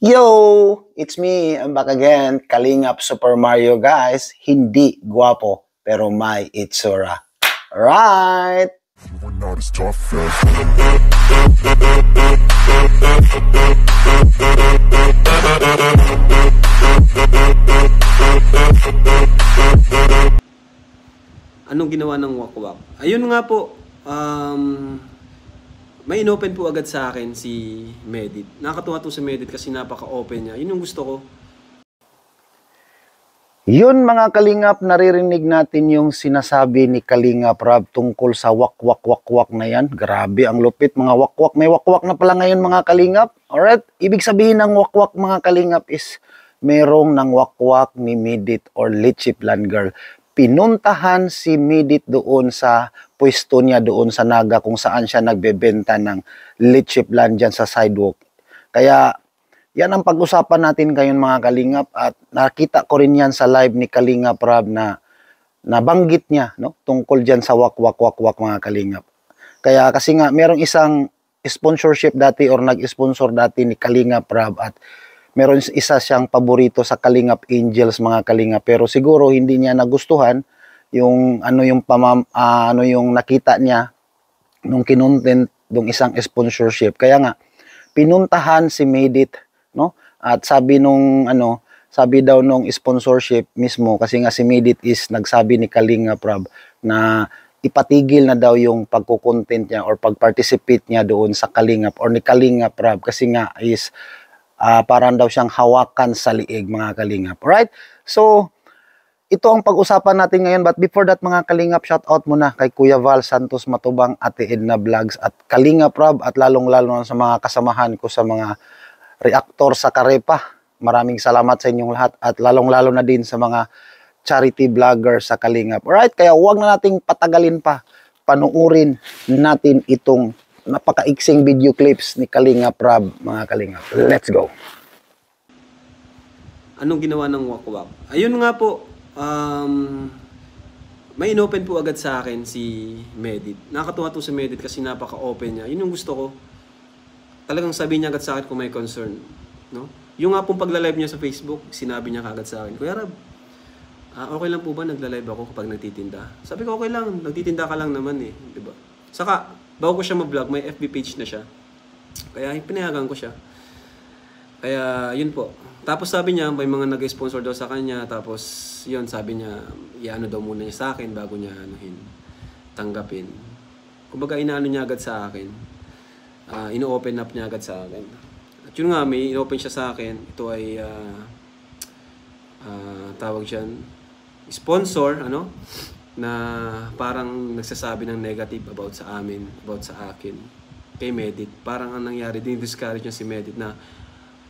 Yo! It's me, I'm back again, Kalingap Super Mario guys. Hindi guwapo, pero may itsura. Right? Anong ginawa ng wakwak? Ayun nga po, may inopen po agad sa akin si Medit. Nakakatuwa to si Medit kasi napaka-open niya. Yun yung gusto ko. Yun mga Kalingap, naririnig natin yung sinasabi ni Kalingap Rob tungkol sa wakwak na yan. Grabe ang lupit mga wakwak. May wakwak na pala ngayon mga Kalingap. Alright? Ibig sabihin ng wakwak mga Kalingap is merong ng wakwak ni Medit or Leche Plan Girl. Pinuntahan si Medit doon sa pwesto niya doon sa Naga kung saan siya nagbebenta ng leche plan dyan sa sidewalk. Kaya yan ang pag-usapan natin ngayon mga Kalingap at nakita ko rin yan sa live ni Kalingap Rob na nabanggit niya no tungkol dyan sa wakwak mga Kalingap. Kaya kasi nga merong isang sponsorship dati or nag-sponsor dati ni Kalingap Rob at meron isa siyang paborito sa Kalingap Angels mga Kalingap pero siguro hindi niya nagustuhan yung yung nakita niya nung kinontent ng isang sponsorship. Kaya nga pinuntahan si Medit no at sabi daw nung sponsorship mismo kasi nga si Medit is nagsabi ni Kalingap Rob na ipatigil na daw yung pagko-content niya or pag-participate niya doon sa Kalingap or ni Kalingap Rob kasi nga is parang daw siyang hawakan sa liig mga Kalingap. Alright? So, ito ang pag-usapan natin ngayon. But before that mga Kalingap, shout out muna kay Kuya Val Santos Matubang, Ate Edna Vlogs at Kalingap Rob at lalong-lalo sa mga kasamahan ko sa mga reactor sa Karepa. Maraming salamat sa inyong lahat at lalong-lalo na din sa mga charity vlogger sa Kalingap. Alright? Kaya huwag na nating patagalin pa. Panuurin natin itong napakaiksing video clips ni Kalingap Rob, mga Kalingap. Let's go! Anong ginawa ng wakwak? Ayun nga po, may inopen po agad sa akin si Medit. Nakakatuwa to si Medit kasi napaka-open niya. Yun yung gusto ko. Talagang sabi niya agad sa akin kung may concern. No? Yung nga pong pagla-live niya sa Facebook, sinabi niya agad sa akin, Kuya Rob, okay lang po ba nagla-live ako kapag nagtitinda? Sabi ko, okay lang. Nagtitinda ka lang naman eh. Diba? Saka, bago ko siya mag-vlog, may FB page na siya. Kaya pinayagan ko siya. Kaya yun po. Tapos sabi niya, may mga nag-sponsor daw sa kanya. Tapos yun, sabi niya, iano daw muna niya sa akin bago niya tanggapin. Kumbaga inaano niya agad sa akin. Ino-open up niya agad sa akin. At yun nga, may ino-open siya sa akin. Ito ay tawag dyan, sponsor, na parang nagsasabi ng negative about sa amin, about sa akin, kay Medit. Parang ang nangyari, din-discourage niya si Medit na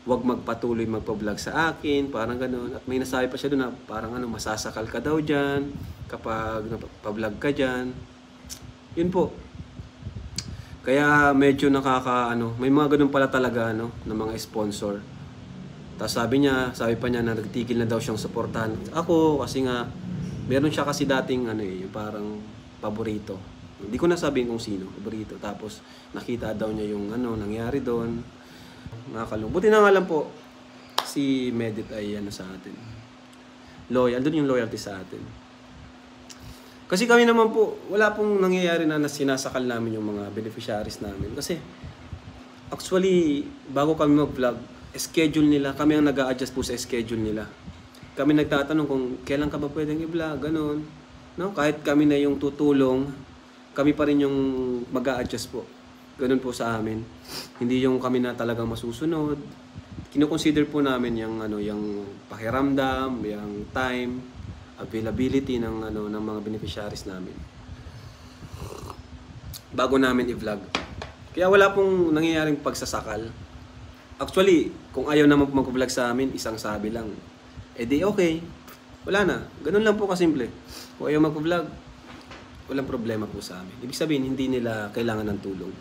wag magpatuloy magpa-vlog sa akin, parang gano'n. At may nasabi pa siya doon na parang masasakal ka daw dyan kapag pa-vlog ka dyan. Yun po. Kaya medyo may mga ganun pala talaga, ng mga sponsor. Tapos sabi pa niya na nagtigil na daw siyang suportahan ako kasi nga meron siya kasi dating yung parang paborito. Hindi ko na sabihin kung sino, paborito. Tapos nakita daw niya yung nangyari doon. Buti na nga lang po si Medit ay sa atin. Loyal, doon yung loyalty sa atin. Kasi kami naman po, wala pong nangyayari na sinasakal namin yung mga beneficiaries namin. Kasi actually, bago kami mag-vlog, schedule nila, kami ang nag-a-adjust po sa schedule nila. Kami nagtatanong kung kailan ka ba pwedeng i-vlog, ganun. No? Kahit kami na yung tutulong, kami pa rin yung mag-a-adjust po. Ganun po sa amin. Hindi yung kami na talagang masusunod. Kino-consider po namin yung pakiramdam, yung time, availability ng mga beneficiaries namin. Bago namin i-vlog. Kaya wala pong nangyayaring pagsasakal. Actually, kung ayaw naman mag-vlog sa amin, isang sabi lang. Di okay. Wala na. Ganun lang po kasimple. Kung ayaw mag-vlog, walang problema po sa amin. Ibig sabihin, hindi nila kailangan ng tulong.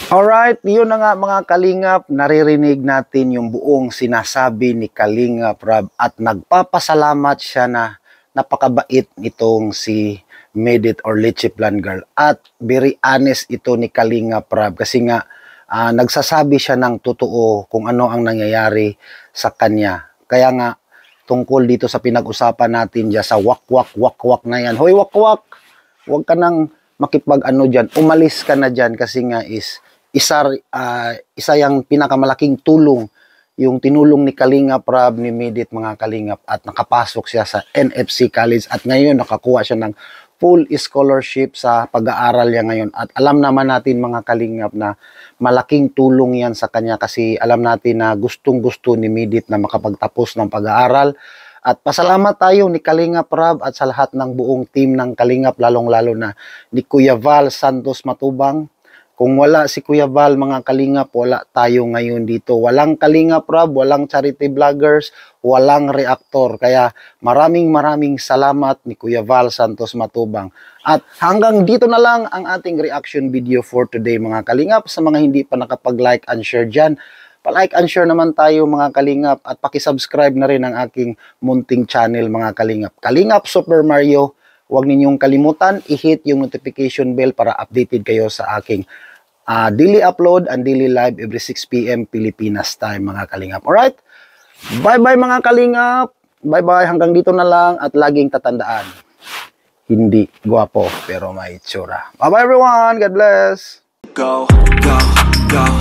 Alright, yun na nga mga Kalingap, naririnig natin yung buong sinasabi ni Kalingap Rob at nagpapasalamat siya na napakabait nitong si Medit or Leche Plan Girl. At very honest ito ni Kalingap Rob kasi nga nagsasabi siya ng totoo kung ano ang nangyayari sa kanya. Kaya nga, tungkol dito sa pinag-usapan natin dyan sa wakwak na yan. Hoy wakwak, huwag ka nang makipag-ano dyan. Umalis ka na dyan kasi nga isa yung pinakamalaking tulong, yung tinulong ni Kalingap Rab, ni Medit mga Kalingap, at nakapasok siya sa NFC College at ngayon nakakuha siya ng full scholarship sa pag-aaral niya ngayon. At alam naman natin mga Kalingap na malaking tulong yan sa kanya kasi alam natin na gustong-gusto ni Medit na makapagtapos ng pag-aaral. At pasalamat tayo ni Kalingap Rab at sa lahat ng buong team ng Kalingap, lalong-lalo na ni Kuya Val Santos Matubang. Kung wala si Kuya Val, mga Kalingap, wala tayo ngayon dito. Walang Kalingap Rab, walang charity vloggers, walang reactor. Kaya maraming salamat ni Kuya Val Santos Matubang. At hanggang dito na lang ang ating reaction video for today mga Kalingap. Sa mga hindi pa nakapag-like and share dyan, pa-like and share naman tayo mga Kalingap at pakisubscribe na rin ang aking munting channel mga Kalingap. Kalingap Super Mario. Huwag ninyong kalimutan, i-hit yung notification bell para updated kayo sa aking daily upload and daily live every 6 p.m. Pilipinas time mga Kalingap. Alright? Bye-bye mga Kalingap. Bye-bye. Hanggang dito na lang at laging tatandaan. Hindi gwapo pero may itsura. Bye-bye everyone. God bless. Go, go, go.